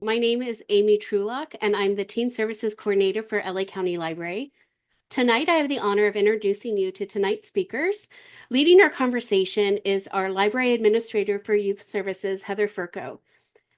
My name is Amy Trulock, and I'm the Teen Services Coordinator for LA County Library. Tonight, I have the honor of introducing you to tonight's speakers. Leading our conversation is our Library Administrator for Youth Services, Heather Furco.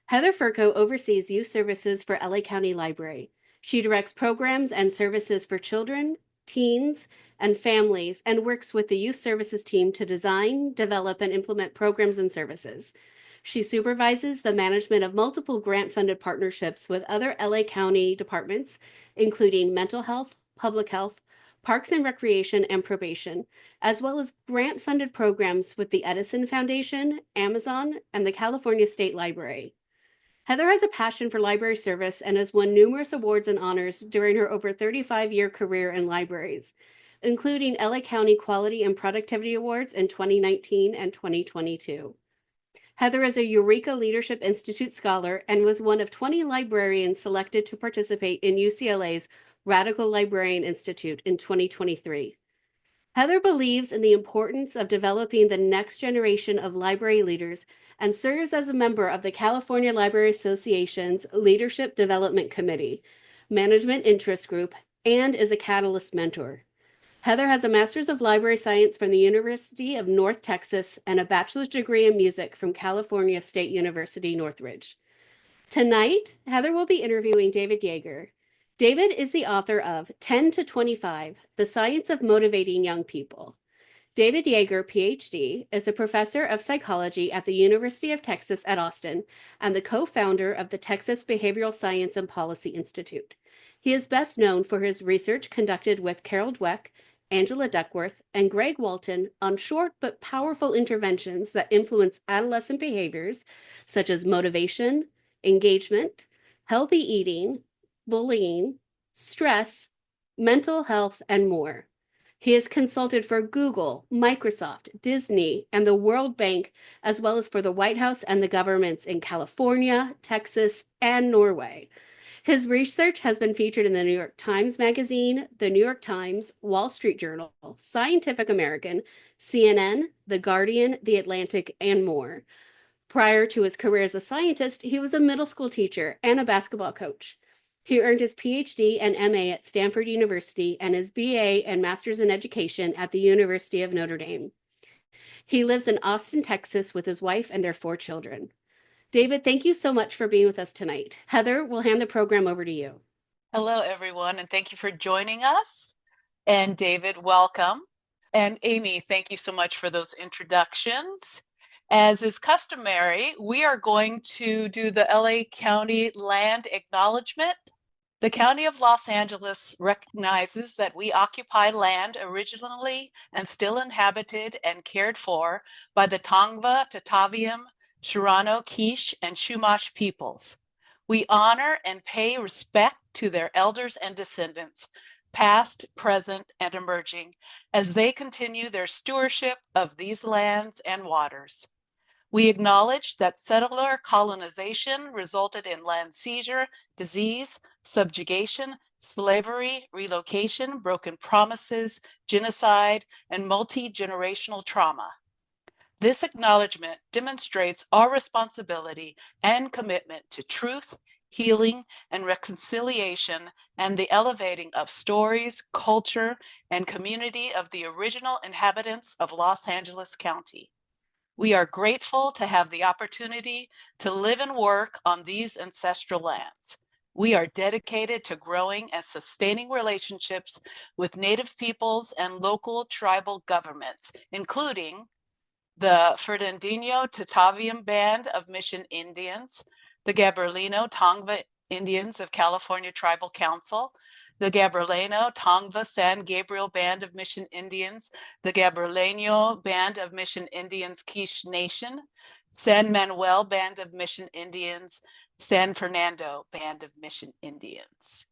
Heather Furco oversees youth services for LA County Library. She directs programs and services for children, teens, and families, and works with the youth services team to design, develop, and implement programs and services. She supervises the management of multiple grant-funded partnerships with other LA County departments, including mental health, public health, parks and recreation, and probation, as well as grant-funded programs with the Edison Foundation, Amazon, and the California State Library. Heather has a passion for library service and has won numerous awards and honors during her over 35-year career in libraries, including LA County Quality and Productivity Awards in 2019 and 2022. Heather is a Eureka Leadership Institute scholar and was one of 20 librarians selected to participate in UCLA's Radical Librarian Institute in 2023. Heather believes in the importance of developing the next generation of library leaders and serves as a member of the California Library Association's Leadership Development Committee, Management Interest Group, and is a Catalyst mentor. Heather has a Master's of Library Science from the University of North Texas and a bachelor's degree in music from California State University, Northridge. Tonight, Heather will be interviewing David Yeager. David is the author of 10 to 25, The Science of Motivating Young People. David Yeager, PhD, is a professor of psychology at the University of Texas at Austin and the co-founder of the Texas Behavioral Science and Policy Institute. He is best known for his research conducted with Carol Dweck, Angela Duckworth, and Greg Walton on short but powerful interventions that influence adolescent behaviors such as motivation, engagement, healthy eating, bullying, stress, mental health, and more. He has consulted for Google, Microsoft, Disney, and the World Bank, as well as for the White House and the governments in California, Texas, and Norway. His research has been featured in the New York Times Magazine, the New York Times, Wall Street Journal, Scientific American, CNN, The Guardian, The Atlantic, and more. Prior to his career as a scientist, he was a middle school teacher and a basketball coach. He earned his PhD and MA at Stanford University and his BA and Master's in Education at the University of Notre Dame. He lives in Austin, Texas with his wife and their 4 children. David, thank you so much for being with us tonight. Heather, we'll hand the program over to you. Hello, everyone, and thank you for joining us. And David, welcome. And Amy, thank you so much for those introductions. As is customary, we are going to do the LA County Land Acknowledgement. The County of Los Angeles recognizes that we occupy land originally and still inhabited and cared for by the Tongva, Tataviam, Shirano, Quiche, and Chumash peoples. We honor and pay respect to their elders and descendants, past, present, and emerging, as they continue their stewardship of these lands and waters. We acknowledge that settler colonization resulted in land seizure, disease, subjugation, slavery, relocation, broken promises, genocide, and multi-generational trauma. This acknowledgement demonstrates our responsibility and commitment to truth, healing, and reconciliation, and the elevating of stories, culture, and community of the original inhabitants of Los Angeles County. We are grateful to have the opportunity to live and work on these ancestral lands. We are dedicated to growing and sustaining relationships with Native peoples and local tribal governments, including the Fernandino Tataviam Band of Mission Indians, the Gabrielino Tongva Indians of California Tribal Council, the Gabrielino Tongva San Gabriel Band of Mission Indians, the Gabrielino Band of Mission Indians Quiche Nation, San Manuel Band of Mission Indians, San Fernando Band of Mission Indians.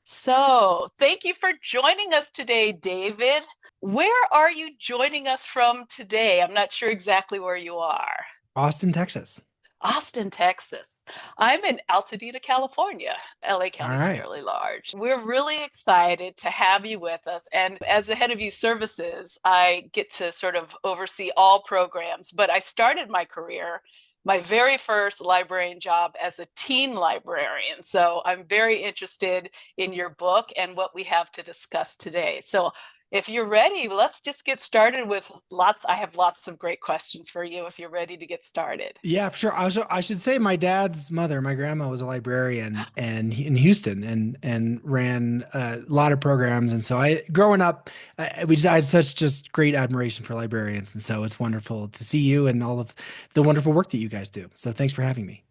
So thank you for joining us today, David. Where are you joining us from today? I'm not sure exactly where you are. Austin, Texas. Austin, Texas. I'm in Altadena, California. LA All County's right. fairly large. We're really excited to have you with us. And as the head of youth services, I get to sort of oversee all programs. But I started my career, my very first librarian job as a teen librarian. So I'm very interested in your book and what we have to discuss today. So if you're ready, let's just get started with lots. I have lots of great questions for you if you're ready to get started. Yeah, for sure. I should say my dad's mother, my grandma, was a librarian and in Houston and ran a lot of programs. And so I, growing up, I had such just great admiration for librarians. And so it's wonderful to see you and all of the wonderful work that you guys do. So thanks for having me.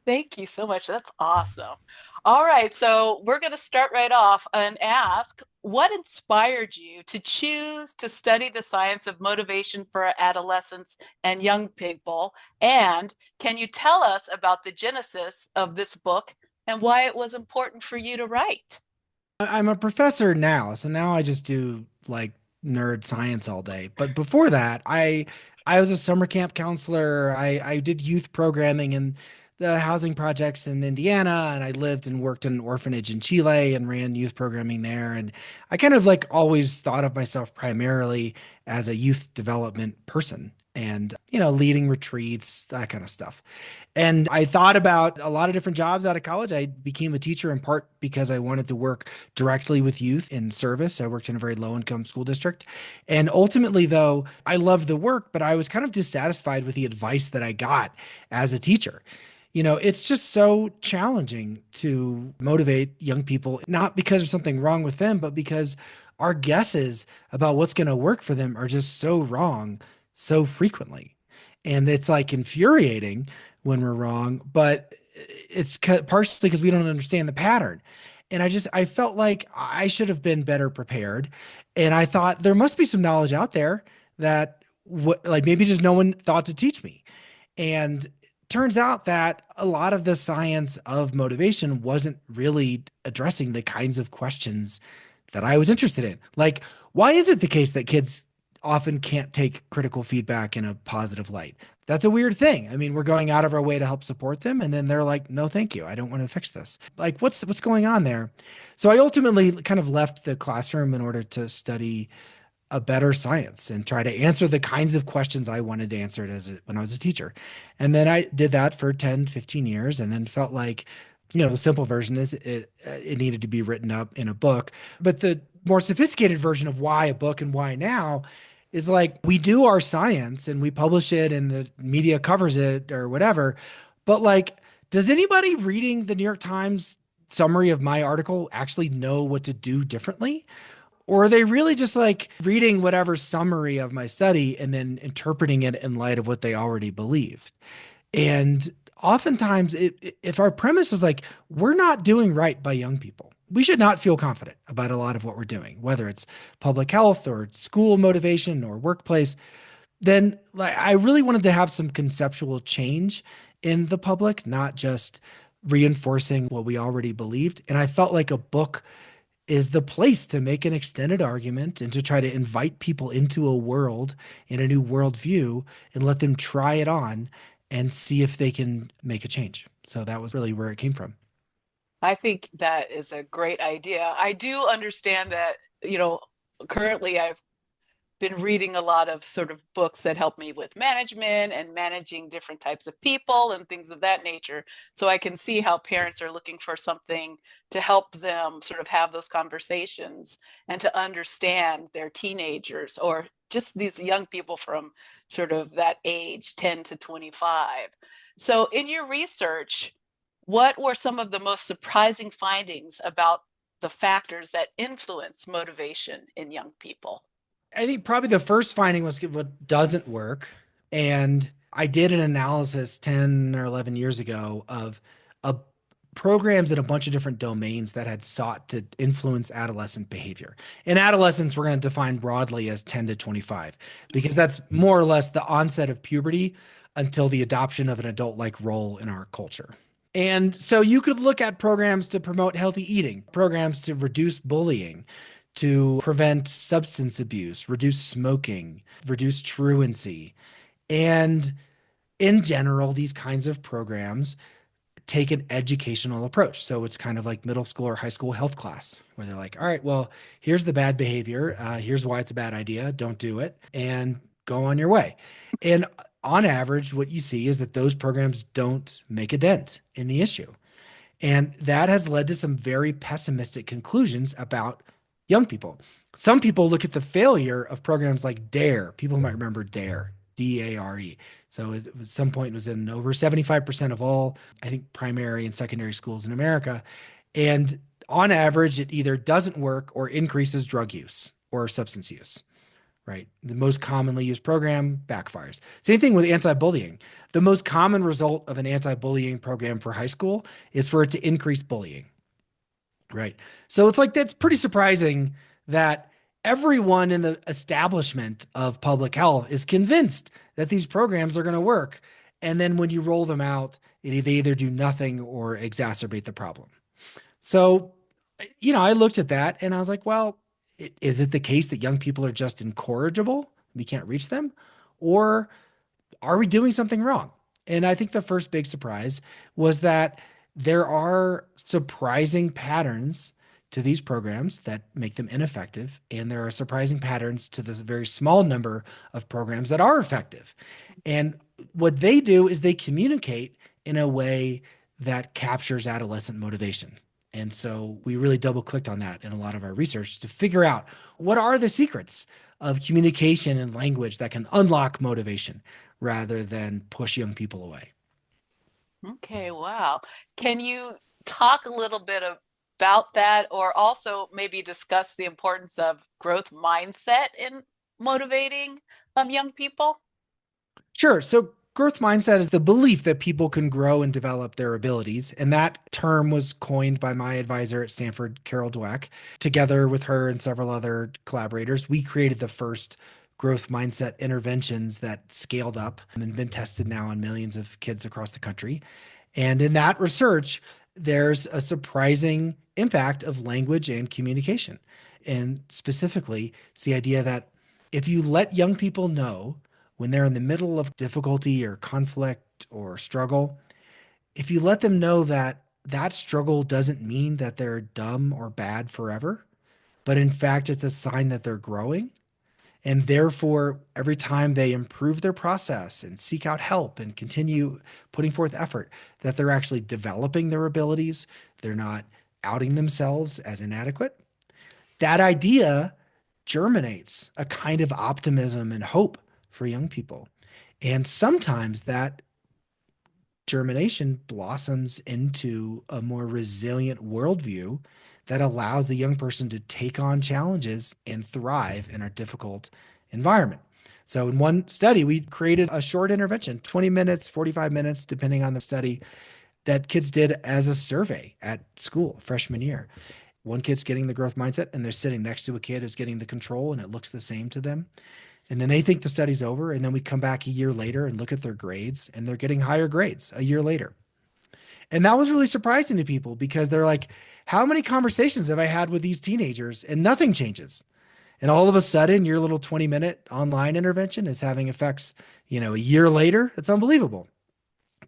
Thank you so much. That's awesome. All right, so we're going to start right off and ask what inspired you to choose to study the science of motivation for adolescents and young people? And can you tell us about the genesis of this book and why it was important for you to write? I'm a professor now, so now I just do like nerd science all day. But before that, I was a summer camp counselor. I did youth programming in the housing projects in Indiana, and I lived and worked in an orphanage in Chile and ran youth programming there. And I kind of like always thought of myself primarily as a youth development person and, leading retreats, that kind of stuff. And I thought about a lot of different jobs out of college. I became a teacher in part because I wanted to work directly with youth in service. I worked in a very low income school district. And ultimately, though, I loved the work, but I was kind of dissatisfied with the advice that I got as a teacher. It's just so challenging to motivate young people, not because there's something wrong with them, but because our guesses about what's going to work for them are just so wrong so frequently. And it's like infuriating when we're wrong, but it's partially because we don't understand the pattern. And I felt like I should have been better prepared. And I thought there must be some knowledge out there that like maybe just no one thought to teach me. And turns out that a lot of the science of motivation wasn't really addressing the kinds of questions that I was interested in. Like, why is it the case that kids often can't take critical feedback in a positive light? That's a weird thing. I mean, we're going out of our way to help support them, and then they're like, "No, thank you. I don't want to fix this." Like, what's going on there? So I ultimately kind of left the classroom in order to study a better science and try to answer the kinds of questions I wanted to answer when I was a teacher. And then I did that for 10, 15 years and then felt like, the simple version is it needed to be written up in a book. But the more sophisticated version of why a book and why now is like we do our science and we publish it and the media covers it or whatever. But like, does anybody reading the New York Times summary of my article actually know what to do differently? Or are they really just like reading whatever summary of my study and then interpreting it in light of what they already believed? And oftentimes, if our premise is like, we're not doing right by young people, we should not feel confident about a lot of what we're doing, whether it's public health or school motivation or workplace. Then, like, I really wanted to have some conceptual change in the public, not just reinforcing what we already believed. And I felt like a book is the place to make an extended argument and to try to invite people into a world in a new worldview and let them try it on and see if they can make a change. So that was really where it came from. I think that is a great idea. I do understand that, you know, currently I've been reading a lot of sort of books that help me with management and managing different types of people and things of that nature. So I can see how parents are looking for something to help them sort of have those conversations and to understand their teenagers or just these young people from sort of that age 10 to 25. So in your research, what were some of the most surprising findings about the factors that influence motivation in young people? I think probably the first finding was what doesn't work. And I did an analysis 10 or 11 years ago of a programs in a bunch of different domains that had sought to influence adolescent behavior. And adolescence, we're going to define broadly as 10 to 25, because that's more or less the onset of puberty until the adoption of an adult-like role in our culture. And so you could look at programs to promote healthy eating, programs to reduce bullying, to prevent substance abuse, reduce smoking, reduce truancy. And In general, these kinds of programs take an educational approach. So it's kind of like middle school or high school health class, where they're like, all right, well, here's the bad behavior. Here's why it's a bad idea. Don't do it and go on your way. And on average, what you see is that those programs don't make a dent in the issue. And that has led to some very pessimistic conclusions about young people. Some people look at the failure of programs like DARE. People might remember DARE, DARE. So at some point it was in over 75% of all, I think, primary and secondary schools in America. And on average, it either doesn't work or increases drug use or substance use, right? The most commonly used program backfires. Same thing with anti-bullying. The most common result of an anti-bullying program for high school is for it to increase bullying, right? So it's like, that's pretty surprising that everyone in the establishment of public health is convinced that these programs are going to work. And then when you roll them out, they either do nothing or exacerbate the problem. So, I looked at that and I was like, well, is it the case that young people are just incorrigible? We can't reach them? Or are we doing something wrong? And I think the first big surprise was that there are surprising patterns to these programs that make them ineffective. And there are surprising patterns to this very small number of programs that are effective. And what they do is they communicate in a way that captures adolescent motivation. And so we really double clicked on that in a lot of our research to figure out what are the secrets of communication and language that can unlock motivation rather than push young people away. Okay, wow. Can you talk a little bit about that, or also maybe discuss the importance of growth mindset in motivating young people? Sure. So growth mindset is the belief that people can grow and develop their abilities. And that term was coined by my advisor at Stanford, Carol Dweck. Together with her and several other collaborators, we created the first growth mindset interventions that scaled up and been tested now on millions of kids across the country. And in that research, there's a surprising impact of language and communication. And specifically, it's the idea that if you let young people know when they're in the middle of difficulty or conflict or struggle, if you let them know that that struggle doesn't mean that they're dumb or bad forever, but in fact, it's a sign that they're growing. And therefore, every time they improve their process and seek out help and continue putting forth effort, that they're actually developing their abilities, they're not outing themselves as inadequate. That idea germinates a kind of optimism and hope for young people. And sometimes that germination blossoms into a more resilient worldview that allows the young person to take on challenges and thrive in a difficult environment. So in one study, we created a short intervention, 20 minutes, 45 minutes, depending on the study, that kids did as a survey at school, freshman year. One kid's getting the growth mindset and they're sitting next to a kid who's getting the control and it looks the same to them. And then they think the study's over. And then we come back a year later and look at their grades and they're getting higher grades a year later. And that was really surprising to people because they're like, how many conversations have I had with these teenagers and nothing changes? And all of a sudden your little 20-minute online intervention is having effects, a year later. It's unbelievable.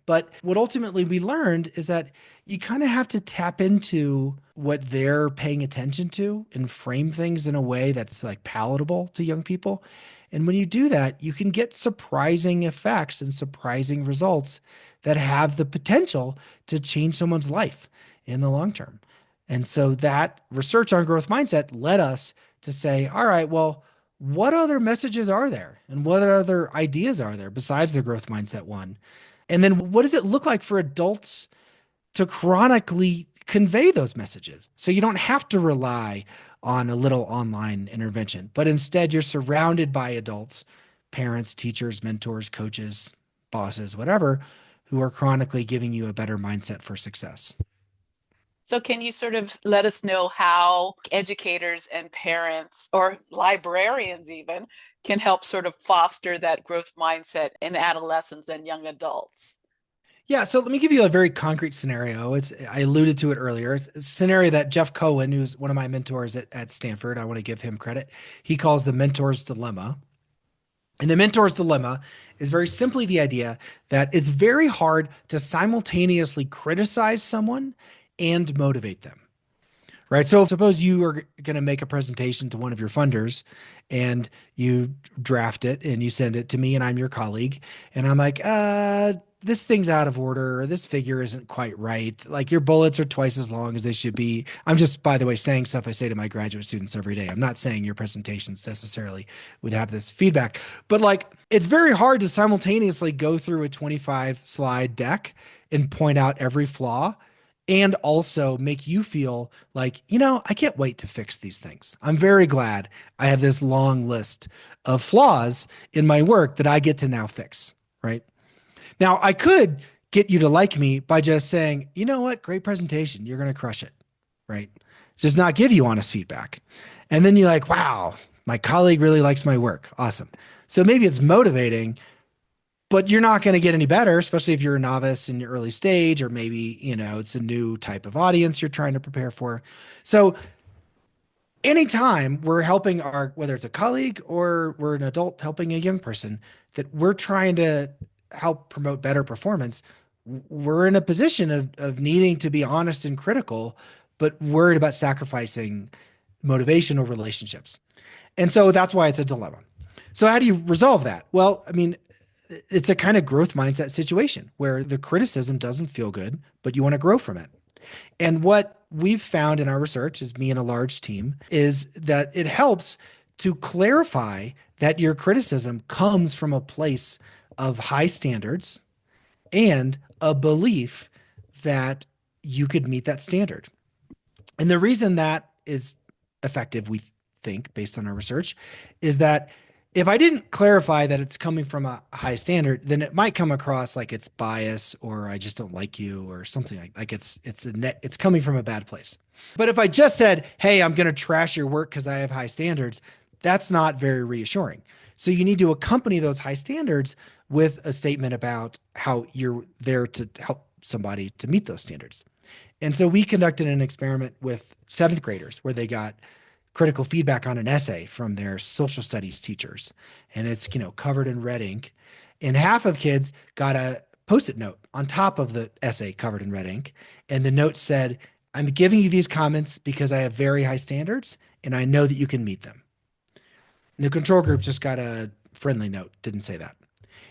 But what ultimately we learned is that you kind of have to tap into what they're paying attention to and frame things in a way that's like palatable to young people. And when you do that, you can get surprising effects and surprising results that have the potential to change someone's life in the long term. And so that research on growth mindset led us to say, all right, well, what other messages are there? And what other ideas are there besides the growth mindset one? And then what does it look like for adults to chronically convey those messages? So you don't have to rely on a little online intervention, but instead you're surrounded by adults, parents, teachers, mentors, coaches, bosses, whatever, who are chronically giving you a better mindset for success. So can you sort of let us know how educators and parents or librarians even can help sort of foster that growth mindset in adolescents and young adults? Yeah, so let me give you a very concrete scenario. I alluded to it earlier. It's a scenario that Jeff Cohen, who's one of my mentors at Stanford, I want to give him credit. He calls the mentor's dilemma. And the mentor's dilemma is very simply the idea that it's very hard to simultaneously criticize someone and motivate them. Right. So suppose you are going to make a presentation to one of your funders and you draft it and you send it to me and I'm your colleague. And I'm like, this thing's out of order, or this figure isn't quite right. Like your bullets are twice as long as they should be. I'm just, by the way, saying stuff I say to my graduate students every day. I'm not saying your presentations necessarily would have this feedback, but like it's very hard to simultaneously go through a 25 slide deck and point out every flaw and also make you feel like, I can't wait to fix these things. I'm very glad I have this long list of flaws in my work that I get to now fix, right? Now, I could get you to like me by just saying, you know what, great presentation, you're going to crush it, right? Just not give you honest feedback. And then you're like, wow, my colleague really likes my work. Awesome. So maybe it's motivating, but you're not going to get any better, especially if you're a novice in your early stage, or maybe, it's a new type of audience you're trying to prepare for. So anytime we're helping whether it's a colleague or we're an adult helping a young person, that we're trying to help promote better performance, we're in a position of needing to be honest and critical, but worried about sacrificing motivation or relationships. And so that's why it's a dilemma. So how do you resolve that? Well, I mean, it's a kind of growth mindset situation where the criticism doesn't feel good, but you want to grow from it. And what we've found in our research, as me and a large team, is that it helps to clarify that your criticism comes from a place of high standards and a belief that you could meet that standard. And the reason that is effective, we think, based on our research, is that if I didn't clarify that it's coming from a high standard, then it might come across like it's bias, or I just don't like you, or something like it's coming from a bad place. But if I just said, hey, I'm going to trash your work because I have high standards, that's not very reassuring. So you need to accompany those high standards with a statement about how you're there to help somebody to meet those standards. And so we conducted an experiment with 7th graders where they got critical feedback on an essay from their social studies teachers. And it's, covered in red ink. And half of kids got a Post-it note on top of the essay covered in red ink. And the note said, I'm giving you these comments because I have very high standards and I know that you can meet them. And the control group just got a friendly note, didn't say that.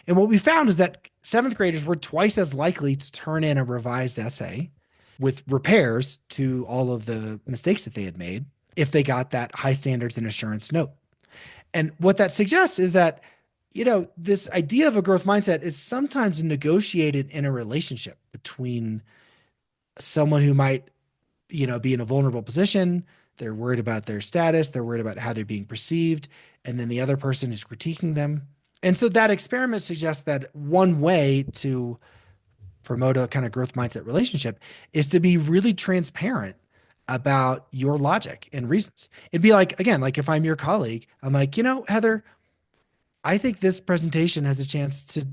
And what we found is that 7th graders were twice as likely to turn in a revised essay with repairs to all of the mistakes that they had made if they got that high standards and assurance note. And what that suggests is that, this idea of a growth mindset is sometimes negotiated in a relationship between someone who might, be in a vulnerable position. They're worried about their status. They're worried about how they're being perceived. And then the other person is critiquing them. And so that experiment suggests that one way to promote a kind of growth mindset relationship is to be really transparent about your logic and reasons. It'd be like, again, like if I'm your colleague, I'm like, Heather, I think this presentation has a chance to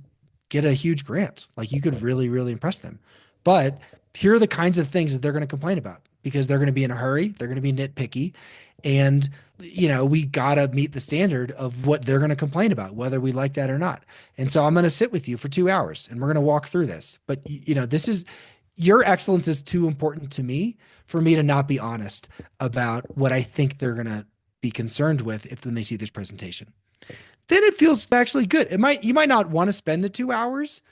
get a huge grant. Like you could really, really impress them. But here are the kinds of things that they're going to complain about because they're going to be in a hurry. They're going to be nitpicky. And, we got to meet the standard of what they're going to complain about, whether we like that or not. And so I'm going to sit with you for 2 hours and we're going to walk through this. But, your excellence is too important to me for me to not be honest about what I think they're going to be concerned with when they see this presentation. Then it feels actually good. You might not want to spend the 2 hours,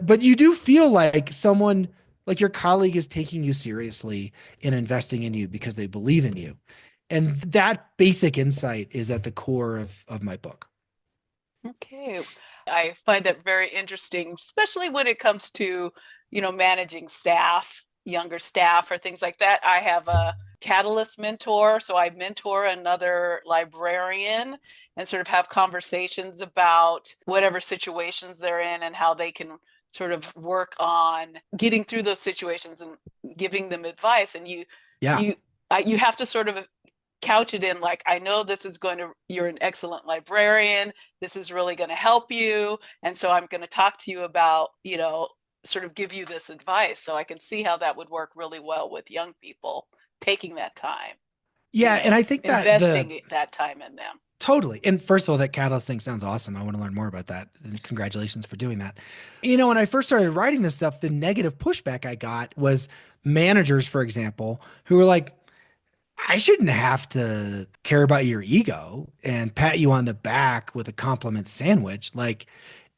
but you do feel like someone, like your colleague, is taking you seriously and investing in you because they believe in you. And that basic insight is at the core of my book. Okay. I find that very interesting, especially when it comes to, managing staff, younger staff, or things like that. I have a Catalyst mentor, so I mentor another librarian and sort of have conversations about whatever situations they're in and how they can sort of work on getting through those situations and giving them advice. And you have to sort of couch it in like, I know you're an excellent librarian. This is really going to help you. And so I'm going to talk to you about, sort of give you this advice. So I can see how that would work really well with young people taking that time. Yeah. And I think that investing that time in them. Totally. And first of all, that catalyst thing sounds awesome. I want to learn more about that. And congratulations for doing that. You know, when I first started writing this stuff, the negative pushback I got was managers, for example, who were like, I shouldn't have to care about your ego and pat you on the back with a compliment sandwich. Like,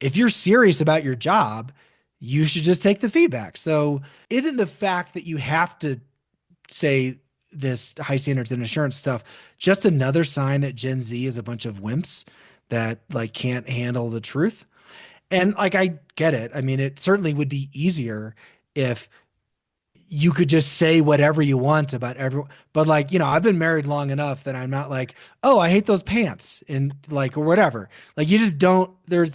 if you're serious about your job, you should just take the feedback. So, isn't the fact that you have to say this high standards and assurance stuff just another sign that Gen Z is a bunch of wimps that like can't handle the truth? And like, I get it. I mean, it certainly would be easier if you could just say whatever you want about everyone. But like, you know, I've been married long enough that I'm not like, oh, I hate those pants and like, or whatever. Like, you just don't, there's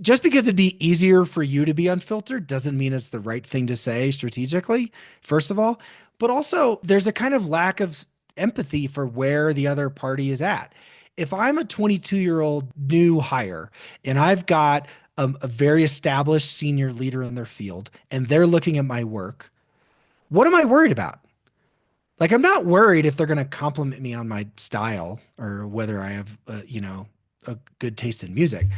just because it'd be easier for you to be unfiltered doesn't mean it's the right thing to say strategically, first of all. But also, there's a kind of lack of empathy for where the other party is at. If I'm a 22-year-old new hire and I've got a very established senior leader in their field and they're looking at my work, what am I worried about? Like, I'm not worried if they're going to compliment me on my style or whether I have, a good taste in music.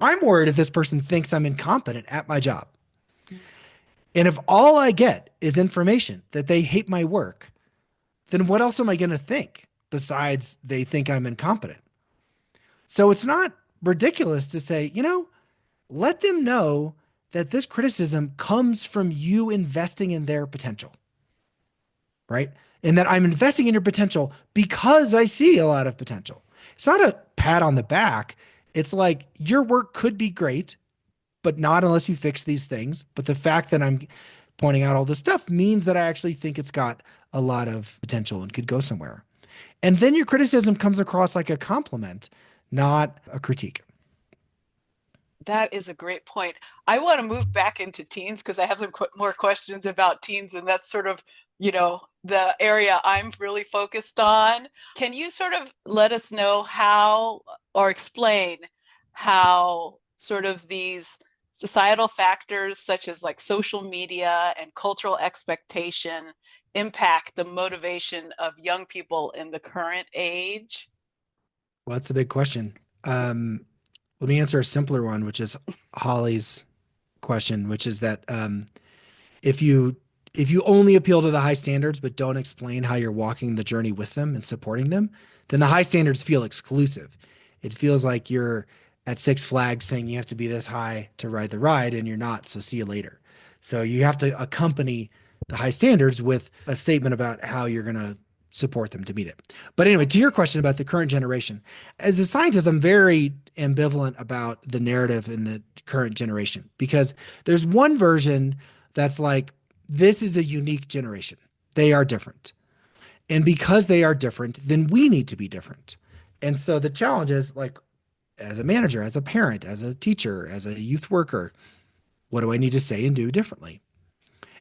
I'm worried if this person thinks I'm incompetent at my job. And if all I get is information that they hate my work, then what else am I going to think besides they think I'm incompetent? So it's not ridiculous to say, let them know that this criticism comes from you investing in their potential, right? And that I'm investing in your potential because I see a lot of potential. It's not a pat on the back. It's like, your work could be great, but not unless you fix these things. But the fact that I'm pointing out all this stuff means that I actually think it's got a lot of potential and could go somewhere. And then your criticism comes across like a compliment, not a critique. That is a great point. I want to move back into teens because I have some more questions about teens, and that's sort of, the area I'm really focused on. Can you sort of let us know how, or explain how sort of these societal factors such as like social media and cultural expectation impact the motivation of young people in the current age? Well, that's a big question. Let me answer a simpler one, which is Holly's question, which is that if you only appeal to the high standards but don't explain how you're walking the journey with them and supporting them, then the high standards feel exclusive. It feels like you're at Six Flags saying you have to be this high to ride the ride, and you're not, so see you later. So you have to accompany the high standards with a statement about how you're going to support them to meet it. But anyway, to your question about the current generation, as a scientist, I'm very ambivalent about the narrative in the current generation, because there's one version that's like, this is a unique generation. They are different. And because they are different, then we need to be different. And so the challenge is, like, as a manager, as a parent, as a teacher, as a youth worker, what do I need to say and do differently?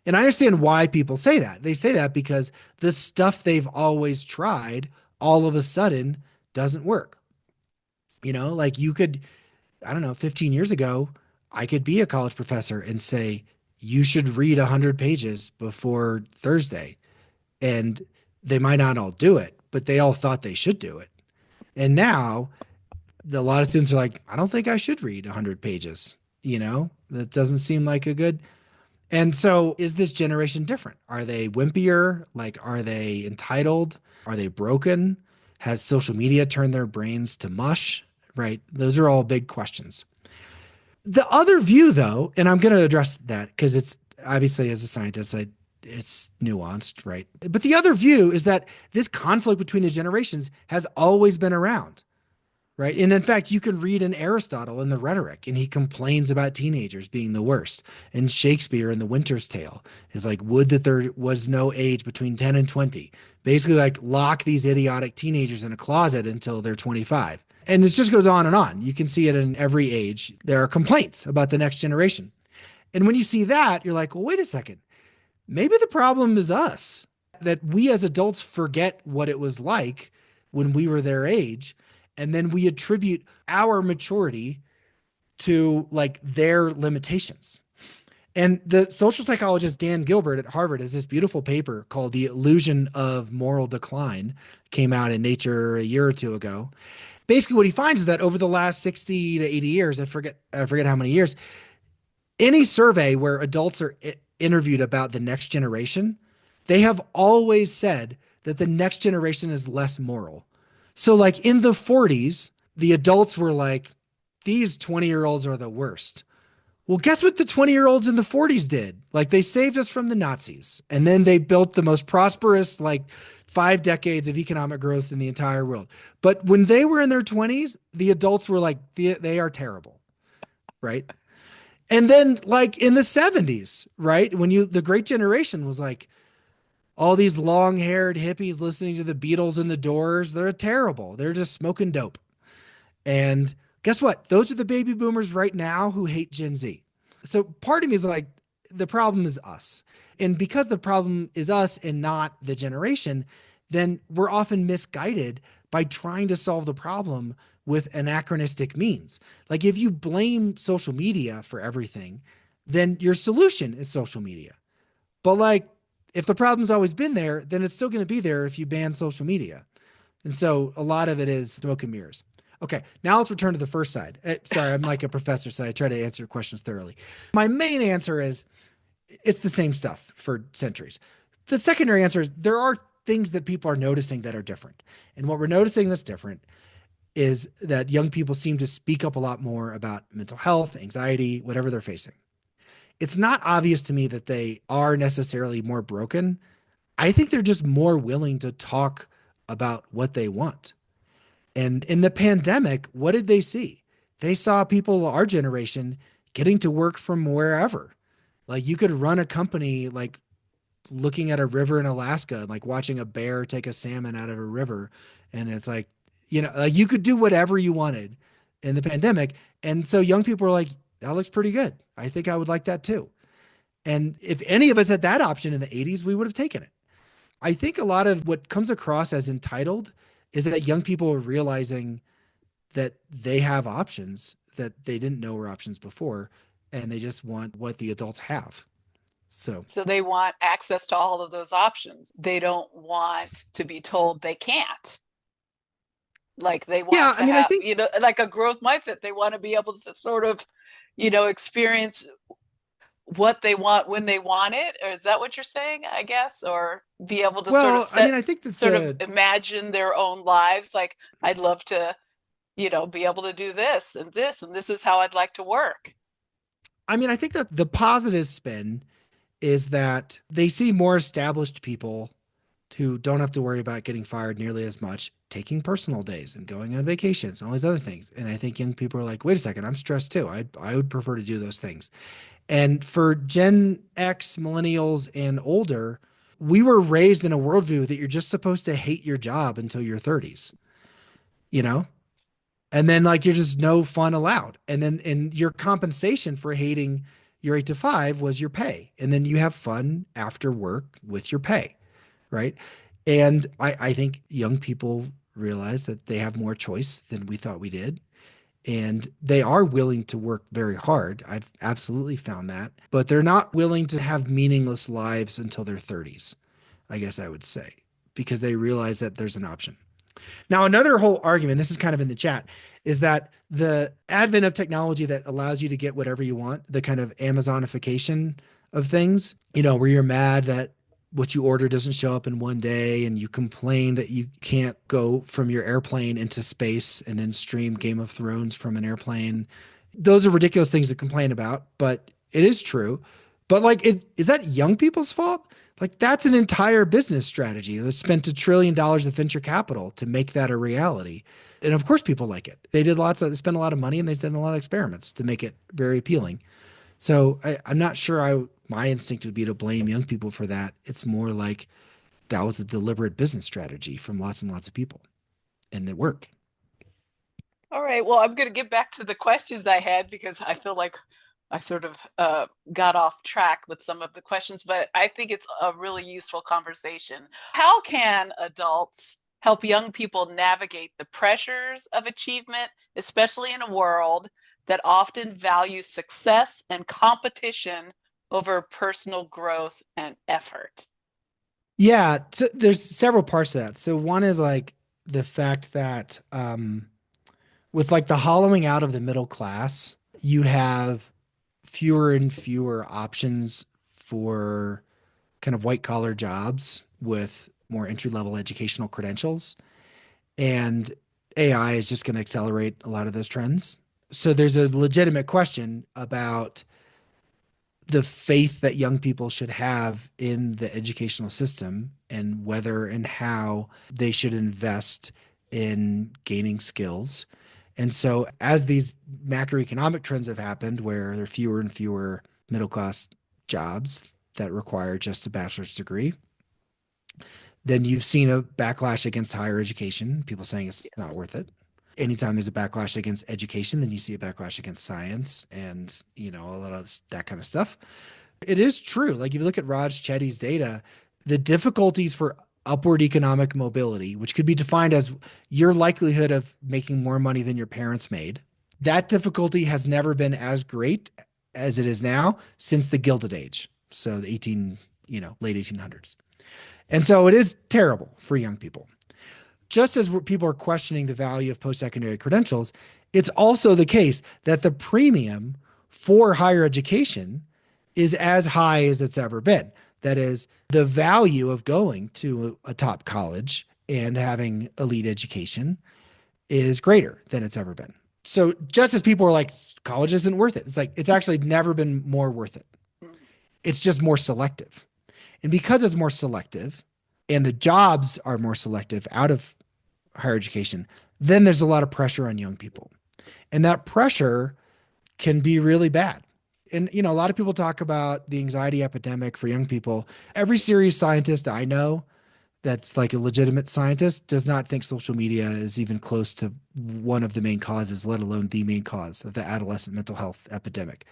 And I understand why people say that. They say that because the stuff they've always tried all of a sudden doesn't work. Like, you could, I don't know, 15 years ago, I could be a college professor and say, you should read 100 pages before Thursday. And they might not all do it, but they all thought they should do it. And now a lot of students are like, I don't think I should read 100 pages. That doesn't seem like a good. And so, is this generation different? Are they wimpier? Like, are they entitled? Are they broken? Has social media turned their brains to mush? Right? Those are all big questions. The other view, though, and I'm going to address that because it's obviously, as a scientist, it's nuanced, right? But the other view is that this conflict between the generations has always been around. Right. And in fact, you can read in Aristotle in the Rhetoric, and he complains about teenagers being the worst. And Shakespeare in The Winter's Tale is like, would that there was no age between 10 and 20. Basically, like, lock these idiotic teenagers in a closet until they're 25. And it just goes on and on. You can see it in every age. There are complaints about the next generation. And when you see that, you're like, well, wait a second. Maybe the problem is us, that we as adults forget what it was like when we were their age. And then we attribute our maturity to like their limitations. And the social psychologist Dan Gilbert at Harvard has this beautiful paper called The Illusion of Moral Decline, came out in Nature a year or two ago. Basically, what he finds is that over the last 60 to 80 years, I forget how many years, any survey where adults are interviewed about the next generation, they have always said that the next generation is less moral. So, like in the 40s, the adults were like, these 20-year-olds are the worst. Well, guess what the 20-year-olds in the 40s did? Like they saved us from the Nazis. And then they built the most prosperous, like 5 decades of economic growth in the entire world. But when they were in their 20s, the adults were like, they are terrible. Right. And then like in the 70s, right? When the great generation was like all these long-haired hippies listening to the Beatles and the Doors, they're terrible. They're just smoking dope. And guess what? Those are the baby boomers right now who hate Gen Z. So part of me is like, the problem is us. And because the problem is us and not the generation, then we're often misguided by trying to solve the problem with anachronistic means. Like if you blame social media for everything, then your solution is social media. But like if the problem's always been there, then it's still going to be there if you ban social media. And so a lot of it is smoke and mirrors. Okay, now let's return to the first side. Sorry, I'm like a professor, so I try to answer questions thoroughly. My main answer is it's the same stuff for centuries. The secondary answer is there are things that people are noticing that are different. And what we're noticing that's different is that young people seem to speak up a lot more about mental health, anxiety, whatever they're facing. It's not obvious to me that they are necessarily more broken. I think they're just more willing to talk about what they want. And in the pandemic, what did they see? They saw people our generation getting to work from wherever. Like you could run a company like looking at a river in Alaska and like watching a bear take a salmon out of a river. And it's like, like you could do whatever you wanted in the pandemic. And so young people are like, that looks pretty good. I think I would like that too. And if any of us had that option in the 80s, we would have taken it. I think a lot of what comes across as entitled is that young people are realizing that they have options that they didn't know were options before, and they just want what the adults have. So they want access to all of those options. They don't want to be told they can't. Like they want to have, I think, like a growth mindset. They want to be able to sort of, experience what they want when they want it. Or is that what you're saying, I guess? Or be able to I think that imagine their own lives. Like I'd love to, be able to do this, and this is how I'd like to work. I mean, I think that the positive spin is that they see more established people who don't have to worry about getting fired nearly as much, taking personal days and going on vacations and all these other things. And I think young people are like, wait a second, I'm stressed too. I would prefer to do those things. And for Gen X, millennials, and older, we were raised in a worldview that you're just supposed to hate your job until your 30s, And then like you're just no fun allowed. And your compensation for hating your 8 to 5 was your pay. And then you have fun after work with your pay. Right. And I think young people realize that they have more choice than we thought we did. And they are willing to work very hard. I've absolutely found that. But they're not willing to have meaningless lives until their 30s, I guess I would say, because they realize that there's an option. Now, another whole argument, this is kind of in the chat, is that the advent of technology that allows you to get whatever you want, the kind of Amazonification of things, where you're mad that what you order doesn't show up in one day and you complain that you can't go from your airplane into space and then stream Game of Thrones from an airplane. Those are ridiculous things to complain about, but it is true. But like, is that young people's fault? Like that's an entire business strategy that spent $1 trillion of venture capital to make that a reality. And of course people like it. They spent a lot of money and they did a lot of experiments to make it very appealing. So I'm not sure my instinct would be to blame young people for that. It's more like that was a deliberate business strategy from lots and lots of people, and it worked. All right. Well, I'm going to get back to the questions I had because I feel like I sort of got off track with some of the questions, but I think it's a really useful conversation. How can adults help young people navigate the pressures of achievement, especially in a world that often values success and competition over personal growth and effort? Yeah, so there's several parts to that. So one is like the fact that with like the hollowing out of the middle class, you have fewer and fewer options for kind of white collar jobs with more entry level educational credentials. And AI is just going to accelerate a lot of those trends. So there's a legitimate question about the faith that young people should have in the educational system and whether and how they should invest in gaining skills. And so, as these macroeconomic trends have happened, where there are fewer and fewer middle class jobs that require just a bachelor's degree, then you've seen a backlash against higher education, people saying it's not worth it. Anytime there's a backlash against education, then you see a backlash against science and, a lot of that kind of stuff. It is true. Like if you look at Raj Chetty's data, the difficulties for upward economic mobility, which could be defined as your likelihood of making more money than your parents made, that difficulty has never been as great as it is now since the Gilded Age. So the late 1800s. And so it is terrible for young people. Just as people are questioning the value of post-secondary credentials, it's also the case that the premium for higher education is as high as it's ever been. That is, the value of going to a top college and having elite education is greater than it's ever been. So just as people are like, college isn't worth it, it's like, it's actually never been more worth it. It's just more selective. And because it's more selective and the jobs are more selective out of higher education, then there's a lot of pressure on young people. And that pressure can be really bad. And, a lot of people talk about the anxiety epidemic for young people. Every serious scientist I know that's like a legitimate scientist does not think social media is even close to one of the main causes, let alone the main cause of the adolescent mental health epidemic.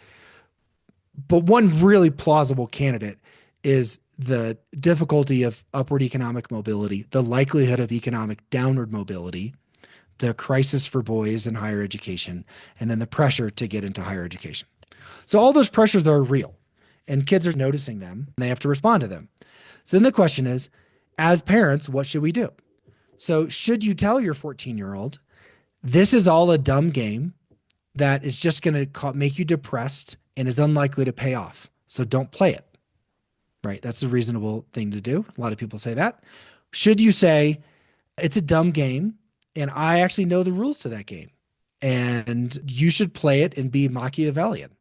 But one really plausible candidate is the difficulty of upward economic mobility, the likelihood of economic downward mobility, the crisis for boys in higher education, and then the pressure to get into higher education. So all those pressures are real, and kids are noticing them, and they have to respond to them. So then the question is, as parents, what should we do? So should you tell your 14-year-old, this is all a dumb game that is just going to make you depressed and is unlikely to pay off, so don't play it? Right? That's a reasonable thing to do. A lot of people say that. Should you say, it's a dumb game, and I actually know the rules to that game, and you should play it and be Machiavellian?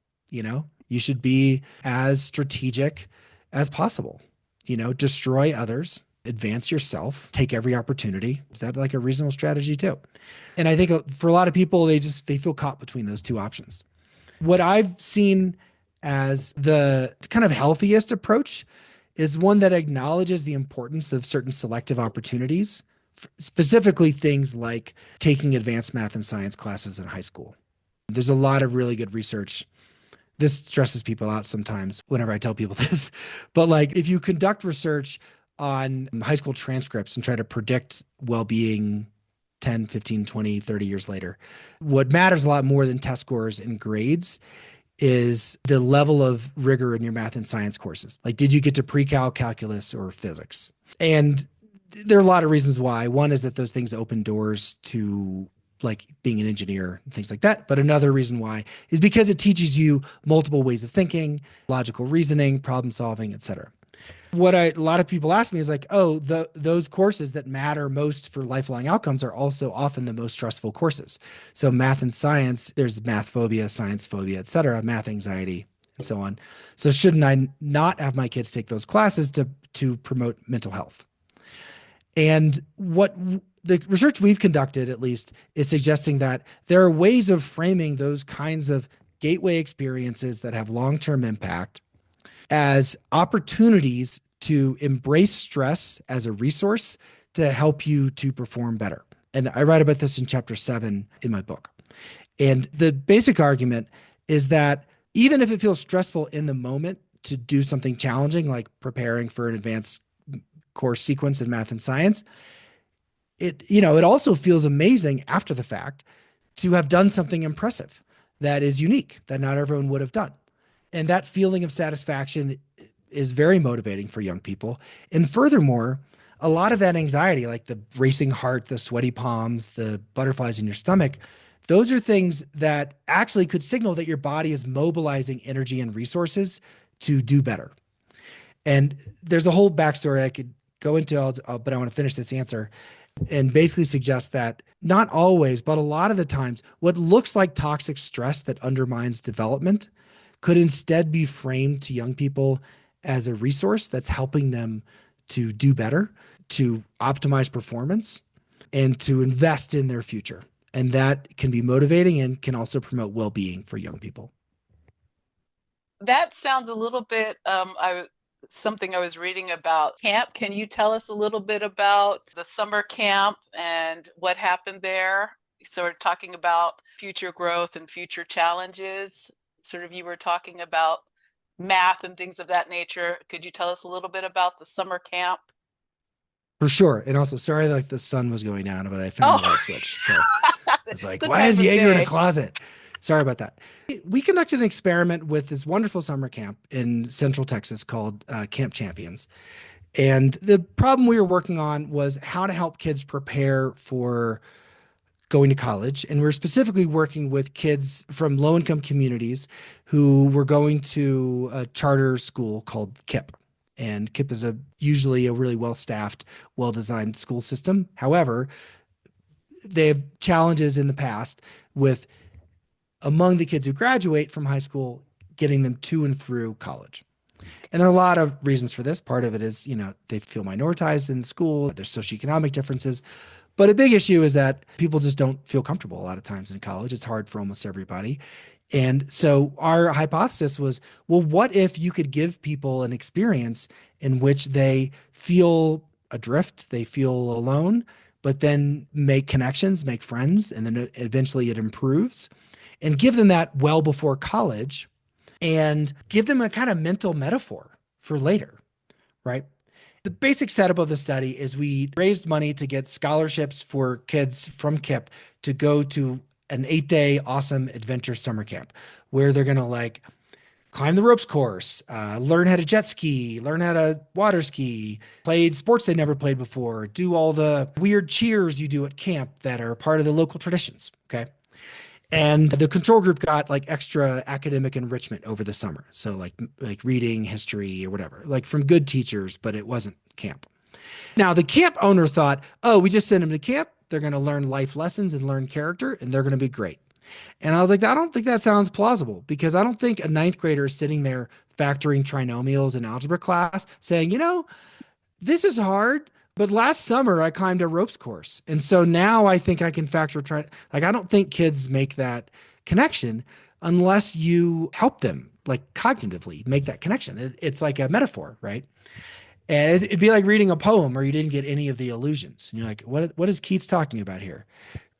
You should be as strategic as possible, destroy others, advance yourself, take every opportunity. Is that like a reasonable strategy too? And I think for a lot of people, they feel caught between those two options. What I've seen as the kind of healthiest approach is one that acknowledges the importance of certain selective opportunities, specifically things like taking advanced math and science classes in high school. There's a lot of really good research. This stresses people out sometimes whenever I tell people this, but like if you conduct research on high school transcripts and try to predict well-being 10, 15, 20, 30 years later, what matters a lot more than test scores and grades is the level of rigor in your math and science courses. Like, did you get to pre-cal, calculus, or physics? And there are a lot of reasons why. One is that those things open doors to like being an engineer and things like that. But another reason why is because it teaches you multiple ways of thinking, logical reasoning, problem solving, et cetera. What a lot of people ask me is like, oh, those courses that matter most for lifelong outcomes are also often the most stressful courses. So math and science, there's math phobia, science phobia, et cetera, math anxiety, and so on. So shouldn't I not have my kids take those classes to promote mental health? And what the research we've conducted, at least, is suggesting that there are ways of framing those kinds of gateway experiences that have long-term impact as opportunities to embrace stress as a resource to help you to perform better. And I write about this in chapter 7 in my book. And the basic argument is that even if it feels stressful in the moment to do something challenging, like preparing for an advanced course sequence in math and science, it also feels amazing after the fact to have done something impressive that is unique, that not everyone would have done. And that feeling of satisfaction is very motivating for young people. And furthermore, a lot of that anxiety, like the racing heart, the sweaty palms, the butterflies in your stomach, those are things that actually could signal that your body is mobilizing energy and resources to do better. And there's a whole backstory I could go into, but I want to finish this answer and basically suggest that not always, but a lot of the times, what looks like toxic stress that undermines development could instead be framed to young people as a resource that's helping them to do better, to optimize performance, and to invest in their future. And that can be motivating and can also promote well-being for young people. That sounds a little bit something I was reading about camp. Can you tell us a little bit about the summer camp and what happened there? Sort of talking about future growth and future challenges. Sort of you were talking about math and things of that nature. Could you tell us a little bit about the summer camp? For sure. And also, sorry, like the sun was going down, but I found the light switch. So I was like, The why time is of Yeager in a day. closet? Sorry about that. We conducted an experiment with this wonderful summer camp in Central Texas called Camp Champions. And the problem we were working on was how to help kids prepare for going to college. And we're specifically working with kids from low income communities who were going to a charter school called KIPP. And KIPP is usually a really well staffed, well designed school system. However, they have challenges in the past with among the kids who graduate from high school, getting them to and through college. And there are a lot of reasons for this. Part of it is, they feel minoritized in school, there's socioeconomic differences. But a big issue is that people just don't feel comfortable a lot of times in college. It's hard for almost everybody. And so our hypothesis was, well, what if you could give people an experience in which they feel adrift, they feel alone, but then make connections, make friends, and then eventually it improves, and give them that well before college and give them a kind of mental metaphor for later, right? The basic setup of the study is we raised money to get scholarships for kids from KIPP to go to an 8-day awesome adventure summer camp where they're going to like climb the ropes course, learn how to jet ski, learn how to water ski, play sports they never played before, do all the weird cheers you do at camp that are part of the local traditions. Okay. And the control group got like extra academic enrichment over the summer. So like reading, history, or whatever, like from good teachers, but it wasn't camp. Now the camp owner thought, oh, we just send them to camp. They're going to learn life lessons and learn character, and they're going to be great. And I was like, I don't think that sounds plausible, because I don't think a ninth grader is sitting there factoring trinomials in algebra class saying, this is hard, but last summer I climbed a ropes course. And so now I think I can factor I don't think kids make that connection unless you help them like cognitively make that connection. It's like a metaphor, right? And it'd be like reading a poem where you didn't get any of the allusions. And you're like, what is Keats talking about here?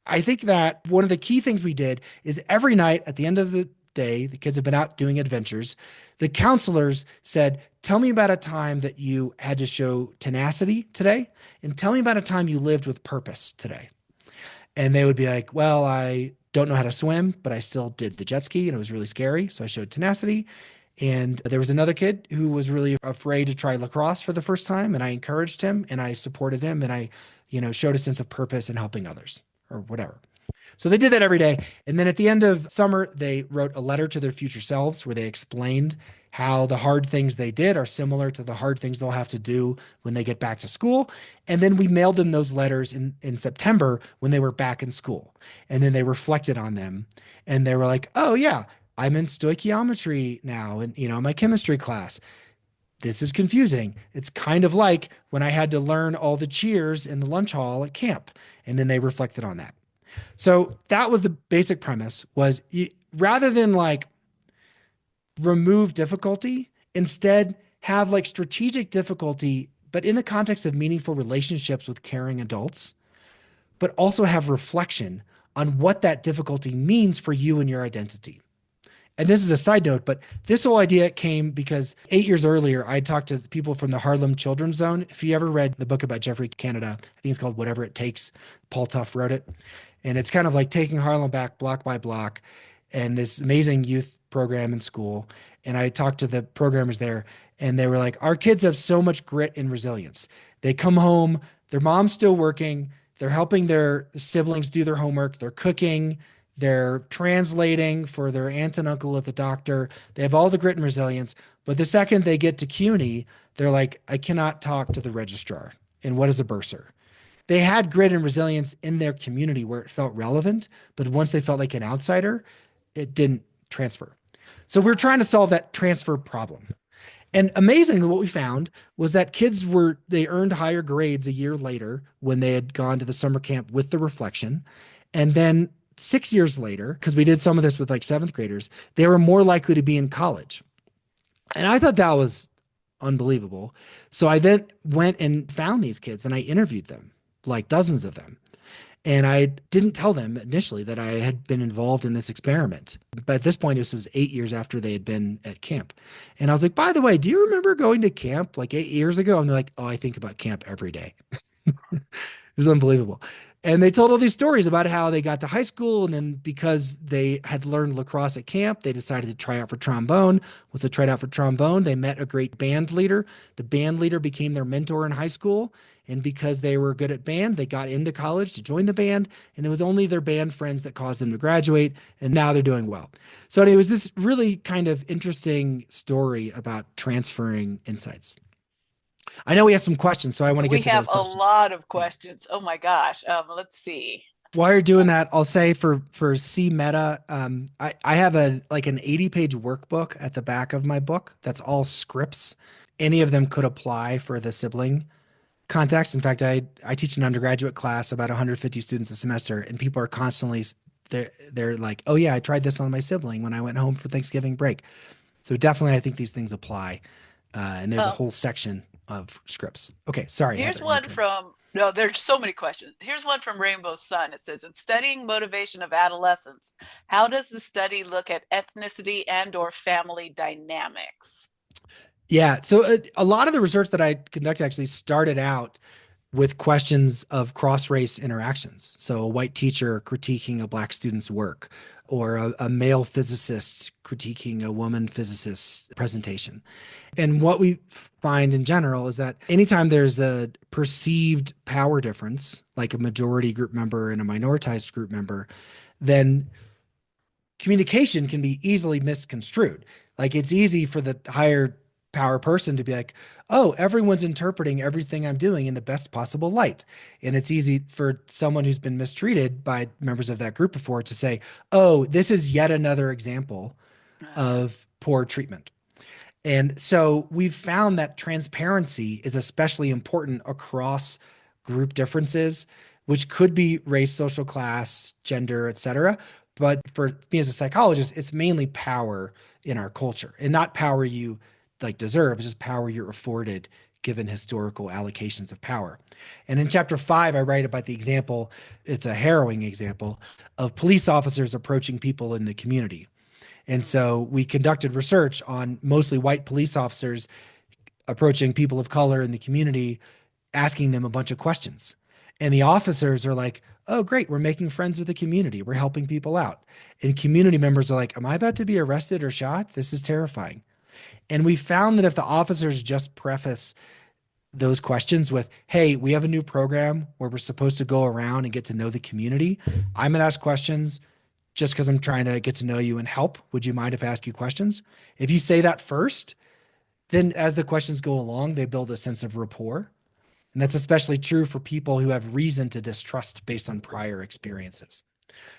I think that one of the key things we did is every night at the end of the day, the kids have been out doing adventures. The counselors said, tell me about a time that you had to show tenacity today, and tell me about a time you lived with purpose today. And they would be like, well, I don't know how to swim, but I still did the jet ski and it was really scary. So I showed tenacity. And there was another kid who was really afraid to try lacrosse for the first time. And I encouraged him and I supported him and I, showed a sense of purpose in helping others or whatever. So they did that every day. And then at the end of summer, they wrote a letter to their future selves where they explained how the hard things they did are similar to the hard things they'll have to do when they get back to school. And then we mailed them those letters in September when they were back in school. And then they reflected on them and they were like, oh yeah, I'm in stoichiometry now and, my chemistry class. This is confusing. It's kind of like when I had to learn all the cheers in the lunch hall at camp. And then they reflected on that. So that was the basic premise, was rather than like remove difficulty, instead have like strategic difficulty, but in the context of meaningful relationships with caring adults, but also have reflection on what that difficulty means for you and your identity. And this is a side note, but this whole idea came because 8 years earlier, I talked to people from the Harlem Children's Zone. If you ever read the book about Jeffrey Canada, I think it's called Whatever It Takes, Paul Tough wrote it. And it's kind of like taking Harlem back block by block. And this amazing youth program in school, and I talked to the programmers there, and they were like, our kids have so much grit and resilience. They come home, their mom's still working, they're helping their siblings do their homework, they're cooking, they're translating for their aunt and uncle at the doctor. They have all the grit and resilience. But the second they get to CUNY, they're like, I cannot talk to the registrar. And what is a bursar? They had grit and resilience in their community where it felt relevant, but once they felt like an outsider, it didn't transfer. So we're trying to solve that transfer problem. And amazingly, what we found was that they earned higher grades a year later when they had gone to the summer camp with the reflection. And then 6 years later, because we did some of this with like seventh graders, they were more likely to be in college. And I thought that was unbelievable. So I then went and found these kids and I interviewed them, like dozens of them. And I didn't tell them initially that I had been involved in this experiment. But at this point, this was 8 years after they had been at camp. And I was like, by the way, do you remember going to camp like 8 years ago? And they're like, oh, I think about camp every day. It was unbelievable. And they told all these stories about how they got to high school. And then because they had learned lacrosse at camp, they decided to try out for trombone. With the tried out for trombone, they met a great band leader. The band leader became their mentor in high school. And because they were good at band, they got into college to join the band. And it was only their band friends that caused them to graduate. And now they're doing well. So it was this really kind of interesting story about transferring insights. I know we have some questions, so I want to We get to have those a questions. lot of questions. Oh my gosh. Let's see. While you're doing that, I'll say for C Meta, I have like an 80-page workbook at the back of my book that's all scripts. Any of them could apply for the sibling context. In fact, I teach an undergraduate class, about 150 students a semester, and people are constantly they're like, oh yeah, I tried this on my sibling when I went home for Thanksgiving break. So definitely, I think these things apply. And there's a Um, whole section of scripts. Okay, sorry, Here's Heather, your one turn. from, no, there's so many questions. Here's one from Rainbow Sun. It says, in studying motivation of adolescents, how does the study look at ethnicity and or family dynamics? Yeah, so a lot of the research that I conducted actually started out with questions of cross-race interactions. So a white teacher critiquing a black student's work, or a male physicist critiquing a woman physicist's presentation. And what we find in general is that anytime there's a perceived power difference, like a majority group member and a minoritized group member, then communication can be easily misconstrued. Like it's easy for the higher power person to be like, oh, everyone's interpreting everything I'm doing in the best possible light. And it's easy for someone who's been mistreated by members of that group before to say, oh, this is yet another example of poor treatment. And so we've found that transparency is especially important across group differences, which could be race, social class, gender, et cetera. But for me as a psychologist, it's mainly power in our culture, and not power you like deserve, it's just power you're afforded given historical allocations of power. And in chapter 5, I write about the example, it's a harrowing example of police officers approaching people in the community. And so we conducted research on mostly white police officers approaching people of color in the community, asking them a bunch of questions. And the officers are like, oh, great, we're making friends with the community. We're helping people out. And community members are like, am I about to be arrested or shot? This is terrifying. And we found that if the officers just preface those questions with, hey, we have a new program where we're supposed to go around and get to know the community. I'm going to ask questions just because I'm trying to get to know you and help. Would you mind if I ask you questions? If you say that first, then as the questions go along, they build a sense of rapport. And that's especially true for people who have reason to distrust based on prior experiences.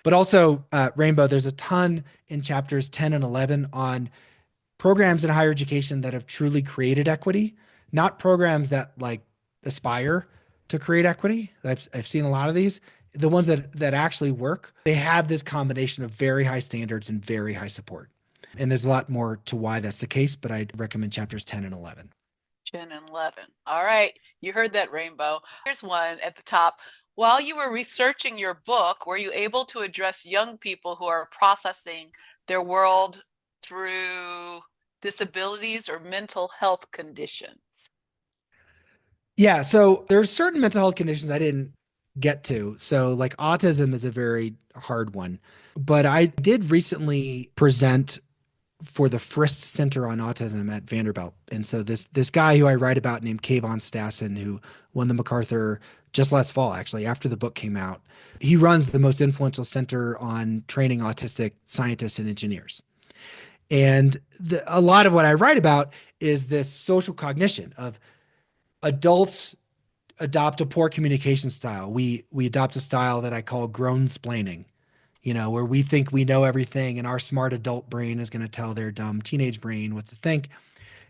But also, Rainbow, there's a ton in chapters 10 and 11 on programs in higher education that have truly created equity, not programs that like aspire to create equity. I've seen a lot of these. The ones that actually work, they have this combination of very high standards and very high support. And there's a lot more to why that's the case, but I'd recommend chapters 10 and 11. 10 and 11. All right. You heard that, Rainbow. Here's one at the top. While you were researching your book, were you able to address young people who are processing their world through disabilities or mental health conditions? Yeah, so there's certain mental health conditions I didn't get to. So like autism is a very hard one. But I did recently present for the Frist Center on Autism at Vanderbilt. And so this guy who I write about named Kayvon Stassen, who won the MacArthur just last fall, actually, after the book came out, he runs the most influential center on training autistic scientists and engineers. And a lot of what I write about is this social cognition of adults adopt a poor communication style. We adopt a style that I call grown-splaining, where we think we know everything and our smart adult brain is going to tell their dumb teenage brain what to think.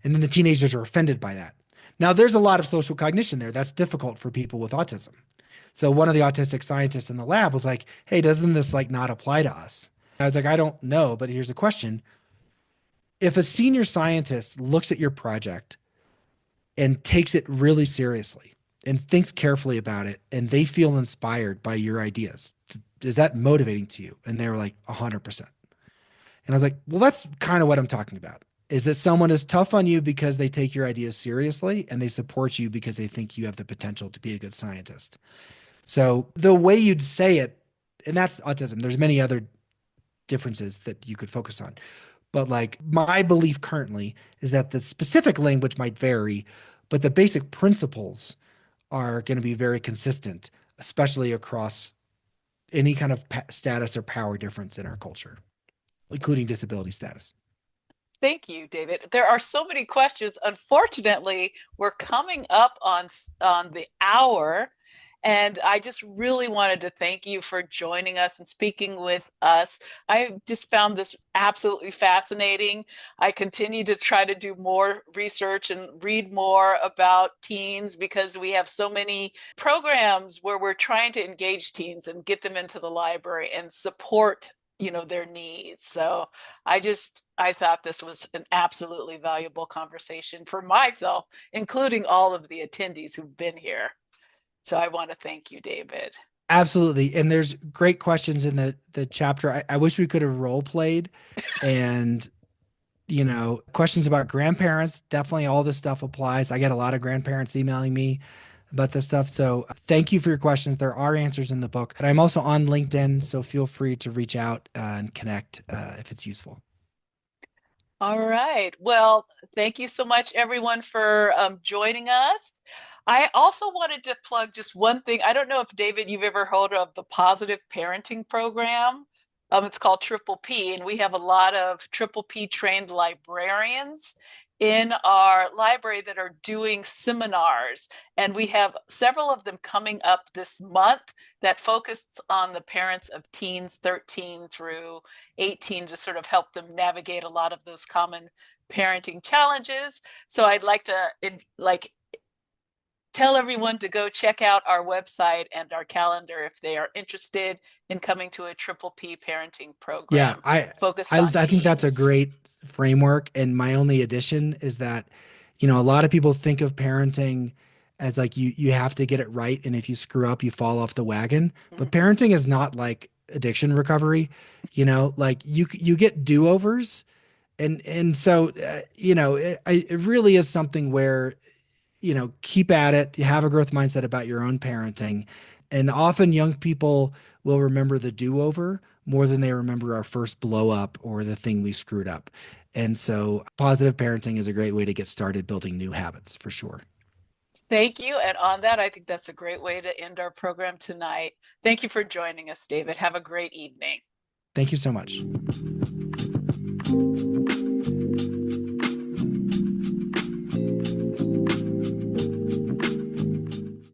And then the teenagers are offended by that. Now, there's a lot of social cognition there. That's difficult for people with autism. So one of the autistic scientists in the lab was like, hey, doesn't this like not apply to us? I was like, I don't know, but here's a question. If a senior scientist looks at your project and takes it really seriously and thinks carefully about it, and they feel inspired by your ideas, is that motivating to you? And they were like 100%. And I was like, well, that's kind of what I'm talking about. Is that someone is tough on you because they take your ideas seriously and they support you because they think you have the potential to be a good scientist. So the way you'd say it, and that's autism. There's many other differences that you could focus on. But like my belief currently is that the specific language might vary, but the basic principles are going to be very consistent, especially across any kind of status or power difference in our culture, including disability status. Thank you, David. There are so many questions. Unfortunately, we're coming up on the hour, and I just really wanted to thank you for joining us and speaking with us. I just found this absolutely fascinating. I continue to try to do more research and read more about teens because we have so many programs where we're trying to engage teens and get them into the library and support their needs. So I thought this was an absolutely valuable conversation for myself, including all of the attendees who've been here. So I want to thank you, David. Absolutely. And there's great questions in the chapter. I wish we could have role played and, questions about grandparents. Definitely all this stuff applies. I get a lot of grandparents emailing me about this stuff. So thank you for your questions. There are answers in the book. But I'm also on LinkedIn, so feel free to reach out and connect if it's useful. All right. Well, thank you so much, everyone, for joining us. I also wanted to plug just one thing. I don't know if, David, you've ever heard of the Positive Parenting Program. It's called Triple P, and we have a lot of Triple P trained librarians in our library that are doing seminars. And we have several of them coming up this month that focus on the parents of teens 13 through 18 to sort of help them navigate a lot of those common parenting challenges. So I'd like to tell everyone to go check out our website and our calendar if they are interested in coming to a Triple P parenting program. Yeah, I think that's a great framework. And my only addition is that, a lot of people think of parenting as like you have to get it right. And if you screw up, you fall off the wagon. But parenting is not like addiction recovery, like you get do-overs. And so, it really is something where, keep at it. You have a growth mindset about your own parenting. And often young people will remember the do-over more than they remember our first blow up or the thing we screwed up. And so positive parenting is a great way to get started building new habits for sure. Thank you. And on that, I think that's a great way to end our program tonight. Thank you for joining us, David. Have a great evening. Thank you so much.